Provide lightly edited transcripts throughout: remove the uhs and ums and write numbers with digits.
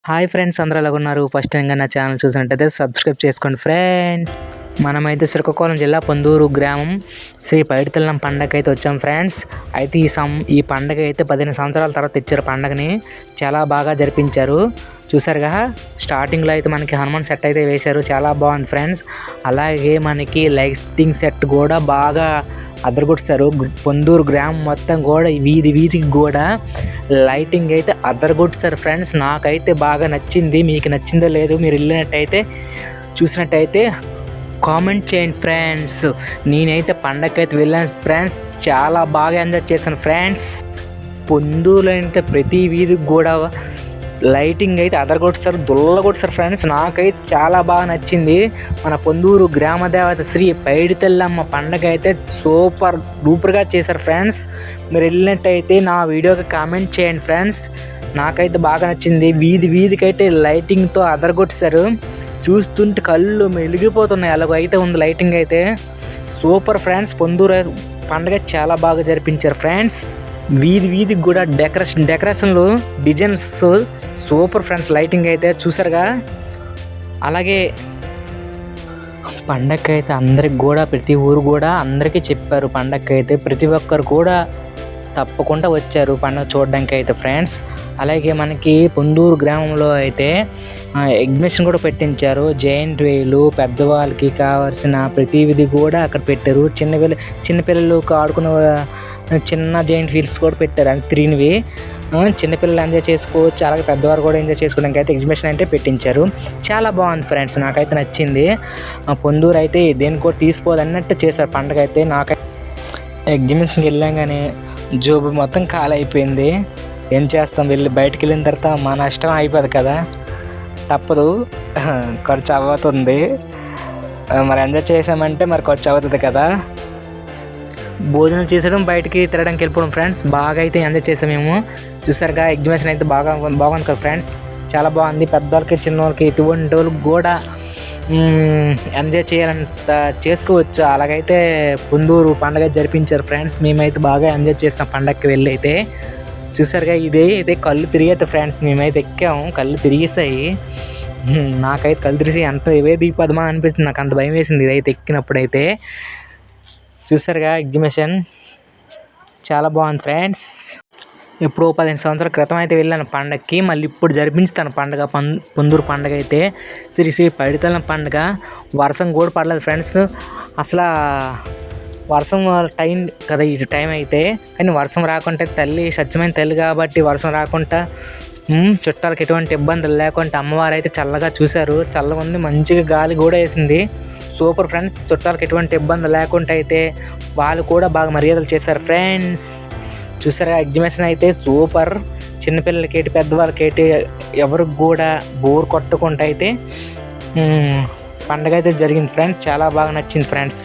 Hi friends, అందరూ ఎలాగున్నారు? First టైంగా నా channel చూసినట్టయితే సబ్స్క్రైబ్ చేసుకోండి ఫ్రెండ్స్. మనమైతే శ్రీకాకుళం జిల్లా పొందూరు గ్రామం శ్రీ పైడితల్లం పండగకి అయితే వచ్చాం ఫ్రెండ్స్. అయితే ఈ పండగ అయితే 15 సంవత్సరాల తర్వాత ఇచ్చారు. పండగని చాలా బాగా జరిపించారు. చూసారుగా, స్టార్టింగ్లో అయితే మనకి హనుమాన్ సెట్ అయితే వేశారు, చాలా బాగుంది ఫ్రెండ్స్. అలాగే మనకి లైటింగ్ సెట్ కూడా బాగా అదరగొట్టారు. పొందూరు గ్రామం మొత్తం కూడా వీధికి కూడా లైటింగ్ అయితే అదరగొట్టారు ఫ్రెండ్స్. నాకైతే బాగా నచ్చింది. మీకు నచ్చిందో లేదో మీరు వెళ్ళినట్టయితే చూసినట్టయితే కామెంట్ చేయండి ఫ్రెండ్స్. నేనైతే పండగకి అయితే వెళ్ళాను ఫ్రెండ్స్, చాలా బాగా ఎంజాయ్ చేశాను ఫ్రెండ్స్. పొందూరులో అయితే ప్రతి వీధికి కూడా లైటింగ్ అయితే అదరగొట్టారు, దుల్లగొట్టారు ఫ్రెండ్స్. నాకైతే చాలా బాగా నచ్చింది. మన పొందూరు గ్రామ దేవత శ్రీ పైడితల్లమ్మ పండగ అయితే సూపర్గా చేశారు ఫ్రెండ్స్. మీరు వెళ్ళినట్టయితే నా వీడియోకి కామెంట్ చేయండి ఫ్రెండ్స్. నాకైతే బాగా నచ్చింది. వీధికైతే లైటింగ్తో అదరగొట్టారు. చూస్తుంటే కళ్ళు మెలిగిపోతున్నాయి, అలాగైతే ఉంది లైటింగ్ అయితే. Super friends. పొందూరు పండగ చాలా బాగా జరిపించారు ఫ్రెండ్స్. వీధికి కూడా డెకరేషన్లు డిజైన్స్ సూపర్ ఫ్రెండ్స్. లైటింగ్ అయితే చూసారుగా. అలాగే పండగకి అయితే అందరికి కూడా ప్రతి ఊరు కూడా అందరికీ చెప్పారు. పండగకి అయితే ప్రతి ఒక్కరు కూడా తప్పకుండా వచ్చారు పండుగ చూడడానికి అయితే ఫ్రెండ్స్. అలాగే మనకి పొందూరు గ్రామంలో అయితే ఎగ్జిబిషన్ కూడా పెట్టించారు. జైంట్ వీలు పెద్దవాళ్ళకి కావాల్సిన ప్రతి విధి కూడా అక్కడ పెట్టారు. చిన్నపిల్లలకు ఆడుకునే చిన్న జైంట్ వీల్స్ కూడా పెట్టారు. అవి తిరిగినవి చిన్నపిల్లలు ఎంజాయ్ చేసుకోవచ్చు, అలాగే పెద్దవారు కూడా ఎంజాయ్ చేసుకోవడానికి అయితే ఎగ్జిబిషన్ అయితే పెట్టించారు. చాలా బాగుంది ఫ్రెండ్స్, నాకైతే నచ్చింది. పొందూరు అయితే దేనికి కూడా తీసిపోదు అన్నట్టు చేశారు పండుగ అయితే. నాకైతే ఎగ్జిబిషన్కి వెళ్ళాగానే జోబు మొత్తం ఖాళీ అయిపోయింది. ఏం చేస్తాం, వెళ్ళి బయటకు వెళ్ళిన తర్వాత మన నష్టం అయిపోదు కదా, తప్పదు, ఖర్చు అవుతుంది. మరి ఎంజాయ్ చేసామంటే మరి ఖర్చు అవుతుంది కదా. భోజనం చేసడం, బయటికి తిరగడానికి వెళ్ళిపోవడం ఫ్రెండ్స్. బాగా అయితే ఎంజాయ్ చేసాం మేము. చూసారుగా, ఎగ్జిబిషన్ అయితే బాగుంది కదా ఫ్రెండ్స్. చాలా బాగుంది. పెద్దవాళ్ళకి చిన్నవాళ్ళకి ఎటువంటి వాళ్ళకి కూడా ఎంజాయ్ చేయాలంత చేసుకోవచ్చు. అలాగైతే పొందూరు పండగ జరిపించారు ఫ్రెండ్స్. మేమైతే బాగా ఎంజాయ్ చేస్తాం పండగకి వెళ్ళి అయితే. చూసారుగా, ఇదే కళ్ళు తిరిగేది ఫ్రెండ్స్. మేమైతే ఎక్కాము, కళ్ళు తిరిగేసాయి. నాకైతే కళ్ళు తిరిగి అంత ఇవే దిగిపోదమా అనిపిస్తుంది. నాకు అంత భయం వేసింది ఇదైతే ఎక్కినప్పుడైతే. చూసారుగా, ఎగ్జిబిషన్ చాలా బాగుంది ఫ్రెండ్స్. ఎప్పుడో 15 సంవత్సరాల క్రితం అయితే వెళ్ళాను పండగకి. మళ్ళీ ఇప్పుడు జరిపించుతాను పండగ. పొందూరు పండగ అయితే శ్రీ పైడితల్లం పండగ. వర్షం కూడా పడలేదు ఫ్రెండ్స్. అసలు వర్షం టైం కదా ఈ టైం అయితే, కానీ వర్షం రాకుంటే తల్లి స్వచ్ఛమైన తల్లి కాబట్టి వర్షం రాకుండా చుట్టాలకు ఎటువంటి ఇబ్బందులు లేకుండా అమ్మవారు అయితే చల్లగా చూశారు. చల్లగా ఉంది, మంచిగా గాలి కూడా వేసింది. Super friends. చుట్టాలకు ఎటువంటి ఇబ్బంది లేకుండా అయితే వాళ్ళు కూడా బాగా మర్యాదలు చేశారు ఫ్రెండ్స్. చూసారా, ఎగ్జిబిషన్ అయితే సూపర్. చిన్నపిల్లలకి ఏంటి, పెద్దవాళ్ళకి ఏంటి, ఎవరికి కూడా బోర్ కొట్టకుండా అయితే పండగ అయితే జరిగింది ఫ్రెండ్స్. చాలా బాగా నచ్చింది ఫ్రెండ్స్.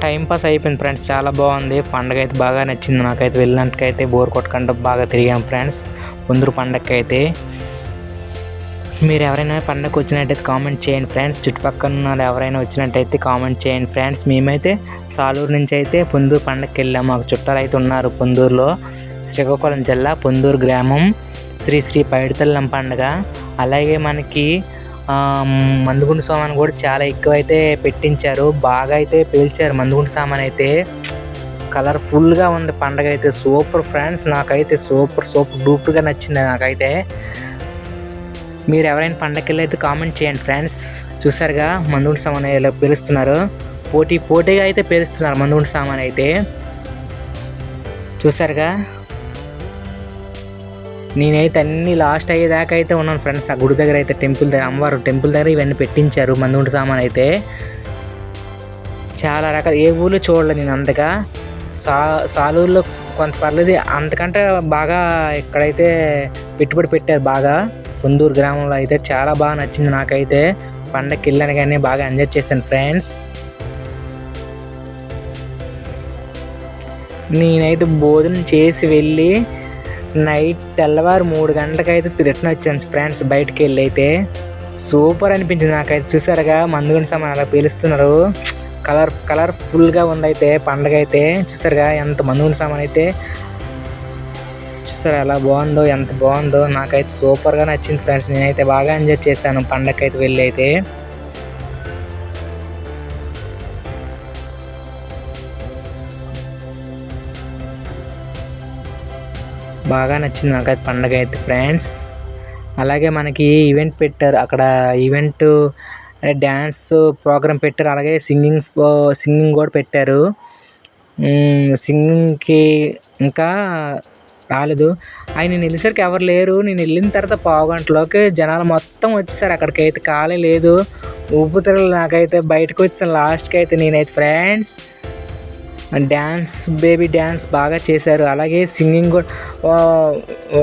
టైంపాస్ అయిపోయింది ఫ్రెండ్స్. చాలా బాగుంది పండగ అయితే, బాగా నచ్చింది నాకైతే. వెళ్ళినట్టుకైతే బోర్ కొట్టకుండా బాగా తిరిగాం ఫ్రెండ్స్ పొందూరు పండగకి అయితే. మీరు ఎవరైనా పండగకు వచ్చినట్టయితే కామెంట్ చేయండి ఫ్రెండ్స్. చుట్టుపక్కల ఉన్న ఎవరైనా వచ్చినట్టయితే కామెంట్ చేయండి ఫ్రెండ్స్. మేమైతే సాలూరు నుంచి అయితే పొందూరు పండగకి వెళ్ళాము. మాకు చుట్టాలు అయితే ఉన్నారు పొందూరులో. శ్రీకాకుళం జిల్లా పొందూరు గ్రామం శ్రీ పైడితల్లం పండగ. అలాగే మనకి మందుగుండు సామాన్ కూడా చాలా ఎక్కువైతే పెట్టించారు. బాగా అయితే పేల్చారు మందుగుండు సామాన్ అయితే. కలర్ఫుల్గా ఉంది పండగ అయితే. Super friends. నాకైతే సూపర్ డూపర్గా నచ్చింది నాకైతే. మీరు ఎవరైనా పండగకి వెళ్ళి అయితే కామెంట్ చేయండి ఫ్రెండ్స్. చూసారుగా, మందుగుండు సామాన్ ఇలా పేలుస్తున్నారు. పోటీగా అయితే పేలుస్తున్నారు మందుగుండు సామాన్ అయితే. చూసారుగా, నేనైతే అన్ని లాస్ట్ అయ్యేదాకా అయితే ఉన్నాను ఫ్రెండ్స్. ఆ గుడి దగ్గర అయితే అమ్మవారు టెంపుల్ దగ్గర ఇవన్నీ పెట్టించారు మందుగుండు సామాన్ అయితే. చాలా రకాల ఏ ఊళ్ళో చూడలేదు నేను అంతగా. సాలూరులో కొంత పర్లేదు, అంతకంటే బాగా ఇక్కడైతే పెట్టుబడి పెట్టారు బాగా. పొందూరు గ్రామంలో అయితే చాలా బాగా నచ్చింది నాకైతే. పండగకి వెళ్ళాను కానీ బాగా ఎంజాయ్ చేశాను ఫ్రెండ్స్. నేనైతే భోజనం చేసి వెళ్ళి నైట్ తెల్లవారు 3 గంటలకైతే రిటర్న్ వచ్చాను ఫ్రెండ్స్ బయటకు వెళ్ళి అయితే. సూపర్ అనిపించింది నాకైతే. చూసారుగా, మందుగుండు సామాన్ అలా పీలుస్తున్నారు. కలర్ఫుల్గా ఉంది అయితే పండగ అయితే. చూసారుగా, ఎంత మందుగుండు సామాన్ అయితే. చూస్తారు ఎలా బాగుందో, ఎంత బాగుందో. నాకైతే సూపర్గా నచ్చింది ఫ్రెండ్స్. నేనైతే బాగా ఎంజాయ్ చేశాను పండగకి అయితే వెళ్ళి అయితే. బాగా నచ్చింది నాకైతే పండగ అయితే ఫ్రెండ్స్. అలాగే మనకి ఈవెంట్ పెట్టారు అక్కడ. ఈవెంట్ డ్యాన్స్ ప్రోగ్రామ్ పెట్టారు, అలాగే సింగింగ్ కూడా పెట్టారు. సింగింగ్కి ఇంకా రాలేదు. నేను వెళ్ళేసరికి ఎవరు లేరు. నేను వెళ్ళిన తర్వాత పావుగంటలోకి జనాలు మొత్తం వచ్చేసారు అక్కడికైతే. ఖాళీ లేదు, ఊపు తిరగలు. నాకైతే బయటకు వచ్చాను లాస్ట్కి అయితే నేనైతే ఫ్రెండ్స్. డ్యాన్స్, బేబీ డ్యాన్స్ బాగా చేశారు. అలాగే సింగింగ్ కూడా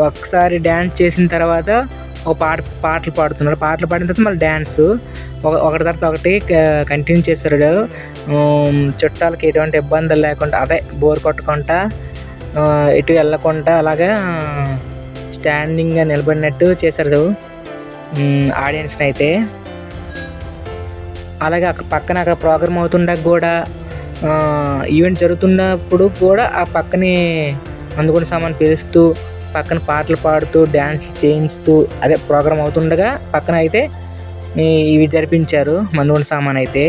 ఒకసారి డ్యాన్స్ చేసిన తర్వాత ఒక పాటలు పాడుతున్నారు. పాటలు పాడిన తర్వాత మళ్ళీ డ్యాన్స్ ఒకటి తర్వాత ఒకటి కంటిన్యూ చేస్తారు. చుట్టాలకి ఎటువంటి ఇబ్బందులు లేకుండా, అదే బోర్ కొట్టకుండా, ఎటు వెళ్ళకుండా అలాగా స్టాండింగ్గా నిలబడినట్టు చేశారు ఆడియన్స్ని అయితే. అలాగే పక్కన అక్కడ ప్రోగ్రామ్ అవుతుండగా కూడా, ఈవెంట్ జరుగుతున్నప్పుడు కూడా ఆ పక్కనే అందుకుని సామాన్ పిలుస్తూ, పక్కన పాటలు పాడుతూ, డ్యాన్స్ చేయిస్తూ, అదే ప్రోగ్రామ్ అవుతుండగా పక్కన అయితే ఇవి జరిపించారు మందుగుండ సామాన్ అయితే.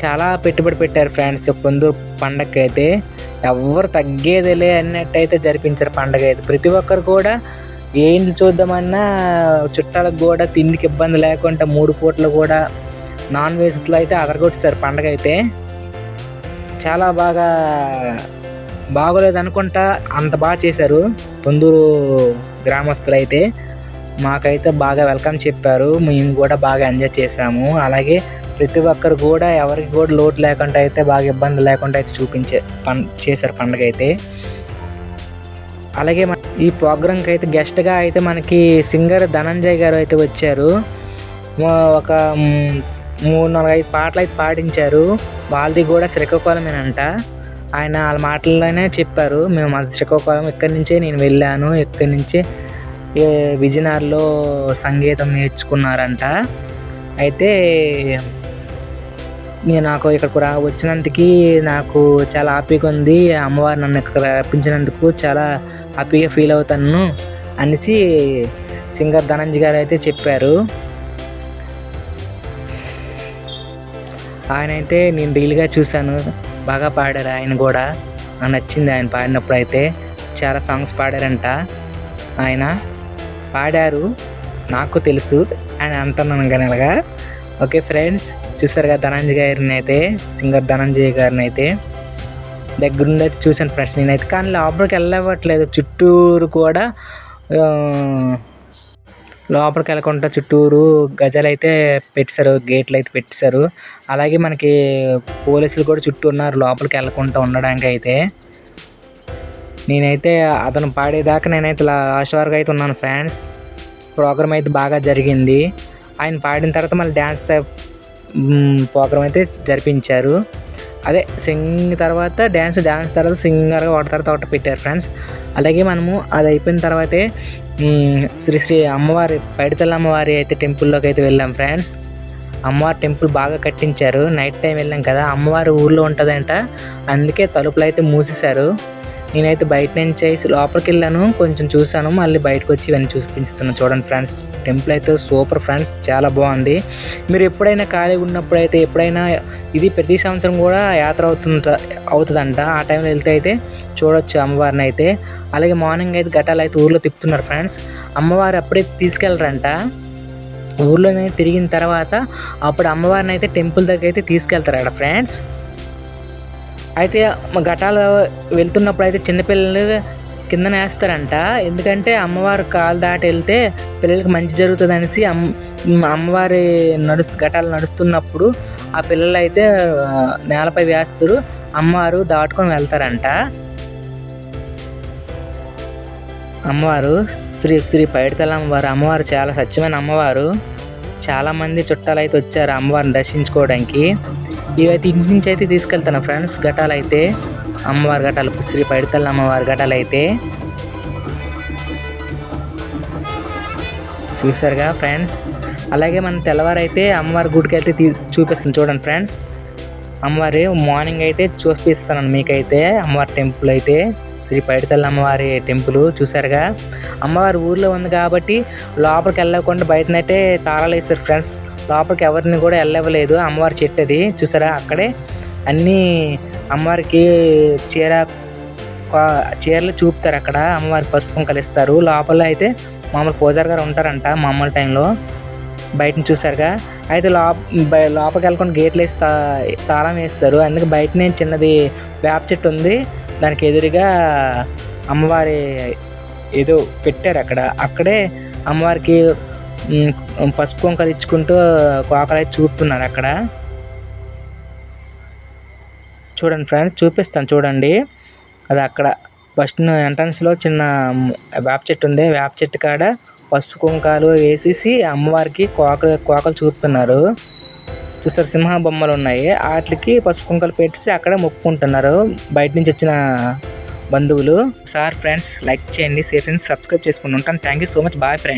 చాలా పెట్టుబడి పెట్టారు ఫ్రెండ్స్ పొందూరు పండగకి అయితే. ఎవరు తగ్గేదిలే అన్నట్టయితే జరిపించారు పండగ అయితే. ప్రతి ఒక్కరు కూడా ఏం చూద్దామన్నా చుట్టాలకు కూడా తిండికి ఇబ్బంది లేకుండా 3 పూటలు కూడా నాన్ వెజ్లో అయితే అదరగొట్టేశారు పండగ అయితే. చాలా బాగోలేదు అనుకుంటా, అంత బాగా చేశారు పొందూరు గ్రామస్తులు అయితే. మాకైతే బాగా వెల్కమ్ చెప్పారు, మేము కూడా బాగా ఎంజాయ్ చేసాము. అలాగే ప్రతి ఒక్కరు కూడా ఎవరికి కూడా లోటు లేకుండా అయితే, బాగా ఇబ్బంది లేకుండా అయితే చేశారు పండుగ అయితే. అలాగే ఈ ప్రోగ్రాంకి అయితే గెస్ట్గా అయితే మనకి సింగర్ ధనంజయ్ గారు అయితే వచ్చారు. ఒక 3-4-5 పాటలు అయితే పాడించారు. వాళ్ళది కూడా శ్రీకాకుళమేనంట. వాళ్ళ మాటల్లోనే చెప్పారు, మేము అది శ్రీకాకుళం, ఇక్కడి నుంచే నేను వెళ్ళాను, ఇక్కడి నుంచే విజయనగరంలో సంగీతం నేర్చుకున్నారంట. అయితే నాకు ఇక్కడికి వచ్చినందుకు నాకు చాలా హ్యాపీగా ఉంది. అమ్మవారు నన్ను ఇక్కడ రప్పించినందుకు చాలా హ్యాపీగా ఫీల్ అవుతాను అనేసి సింగర్ ధనంజయ్ గారు అయితే చెప్పారు. ఆయన అయితే నేను రీల్గా చూశాను, బాగా పాడారు ఆయన కూడా. నాకు నచ్చింది ఆయన పాడినప్పుడు అయితే. చాలా సాంగ్స్ పాడారంట ఆయన. పాడారు నాకు తెలుసు అని అంటున్నాను కనుక. ఓకే ఫ్రెండ్స్, చూసారు కదా ధనంజయ్ గారిని అయితే, సింగర్ ధనంజయ్ గారిని అయితే దగ్గరుండి అయితే చూశాను ఫ్రెండ్స్ నేనైతే. కానీ లోపలికి వెళ్ళవట్లేదు, చుట్టూరు కూడా లోపలికి వెళ్ళకుండా చుట్టూరు గజాలు అయితే పెట్టారు, గేట్లు అయితే పెట్టారు. అలాగే మనకి పోలీసులు కూడా చుట్టూ ఉన్నారు లోపలికి వెళ్ళకుండా ఉండడానికి అయితే. నేనైతే అతను పాడేదాకా నేనైతే లాస్ట్ వరకు అయితే ఉన్నాను ఫ్రెండ్స్. ప్రోగ్రామ్ అయితే బాగా జరిగింది. ఆయన పాడిన తర్వాత మళ్ళీ డ్యాన్స్ ప్రోగ్రామ్ అయితే జరిపించారు. అదే సింగింగ్ తర్వాత డ్యాన్స్ తర్వాత సింగర్గా ఒకటి తర్వాత ఒకటి పెట్టారు ఫ్రెండ్స్. అలాగే మనము అది అయిపోయిన తర్వాతే శ్రీ అమ్మవారి పైడితల్లి అమ్మవారి అయితే టెంపుల్లోకి అయితే వెళ్ళాం ఫ్రెండ్స్. అమ్మవారి టెంపుల్ బాగా కట్టించారు. నైట్ టైం వెళ్ళాం కదా, అమ్మవారి ఊర్లో ఉంటుందంట, అందుకే తలుపులు అయితే మూసేశారు. నేనైతే బయట నుంచి లోపలికి వెళ్ళాను, కొంచెం చూశాను, మళ్ళీ బయటకు వచ్చి ఇవన్నీ చూపించుతున్నాను. చూడండి ఫ్రెండ్స్, టెంపుల్ అయితే సూపర్ ఫ్రెండ్స్, చాలా బాగుంది. మీరు ఎప్పుడైనా ఖాళీగా ఉన్నప్పుడు అయితే, ఎప్పుడైనా ఇది ప్రతి సంవత్సరం కూడా యాత్ర అవుతుందంట. ఆ టైంలో వెళ్తే అయితే చూడొచ్చు అమ్మవారిని అయితే. అలాగే మార్నింగ్ అయితే ఘటాలు అయితే ఊర్లో తిప్పుతున్నారు ఫ్రెండ్స్. అమ్మవారు అప్పుడే తీసుకెళ్ళరంట, ఊర్లోనే తిరిగిన తర్వాత అప్పుడు అమ్మవారిని అయితే టెంపుల్ దగ్గర అయితే తీసుకెళ్తారట ఫ్రెండ్స్. అయితే ఘటాలు వెళ్తున్నప్పుడు అయితే చిన్నపిల్లలు కిందన వేస్తారంట, ఎందుకంటే అమ్మవారు కాలు దాటి వెళ్తే పిల్లలకి మంచి జరుగుతుంది అనేసి. అమ్మవారి ఘటాలు నడుస్తున్నప్పుడు ఆ పిల్లలు అయితే నేలపై వేస్తారు, అమ్మవారు దాటుకొని వెళ్తారంట. అమ్మవారు శ్రీ పైడితల్లి అమ్మవారు చాలా సత్యమైన అమ్మవారు. చాలామంది చుట్టాలు అయితే వచ్చారు అమ్మవారిని దర్శించుకోవడానికి. ఇవైతే ఇంటి నుంచి అయితే తీసుకెళ్తాను ఫ్రెండ్స్ ఘటాలు అయితే, అమ్మవారి ఘటాలు, శ్రీ పైడితల్లి అమ్మవారి ఘటాలు అయితే. చూసారుగా ఫ్రెండ్స్. అలాగే మన తెల్లవారు అయితే అమ్మవారి గుడికి అయితే చూపిస్తాను చూడండి ఫ్రెండ్స్. అమ్మవారి మార్నింగ్ అయితే చూపిస్తాను మీకైతే అమ్మవారి టెంపుల్ అయితే శ్రీ పైడితల్లి అమ్మవారి టెంపుల్ చూసారుగా. అమ్మవారి ఊర్లో ఉంది కాబట్టి లోపలికి వెళ్ళకుండా బయటనైతే తాళాలు వేస్తారు ఫ్రెండ్స్. లోపలికి ఎవరిని కూడా వెళ్ళవలేదు. అమ్మవారి చెట్టు అది చూసారా. అక్కడే అన్నీ అమ్మవారికి చీరలు చూపుతారు. అక్కడ అమ్మవారి పసుపు కుంకాలు ఇస్తారు. లోపల అయితే మామూలు పూజారి గారు ఉంటారంట మామూలు టైంలో. బయటని చూసారుగా. అయితే లోపలికి వెళ్ళకుండా గేట్లు వేసి తాళం వేస్తారు. అందుకే బయటనే చిన్నది వేప చెట్టు ఉంది. దానికి ఎదురుగా అమ్మవారి ఏదో పెట్టారు అక్కడ. అక్కడే అమ్మవారికి పసుపు కుంకాలు ఇచ్చుకుంటూ కోకలైతే చూపుతున్నారు అక్కడ. చూడండి ఫ్రెండ్స్, చూపిస్తాను చూడండి. అది అక్కడ ఫస్ట్ ఎంట్రన్స్లో చిన్న వేప చెట్టు ఉంది. వేప చెట్టు కాడ పసుపు కుంకాలు వేసేసి అమ్మవారికి కోకలు చూపుతున్నారు. చూసారు, సింహ బొమ్మలు ఉన్నాయి. వాటికి పసుపు కుంకాలు పెట్టేసి అక్కడ మొక్కుకుంటున్నారు బయట నుంచి వచ్చిన బంధువులు. సార్ ఫ్రెండ్స్, లైక్ చేయండి, షేర్ చేయండి, సబ్స్క్రైబ్ చేసుకుని ఉంటాను. Thank you so much. Bye friends.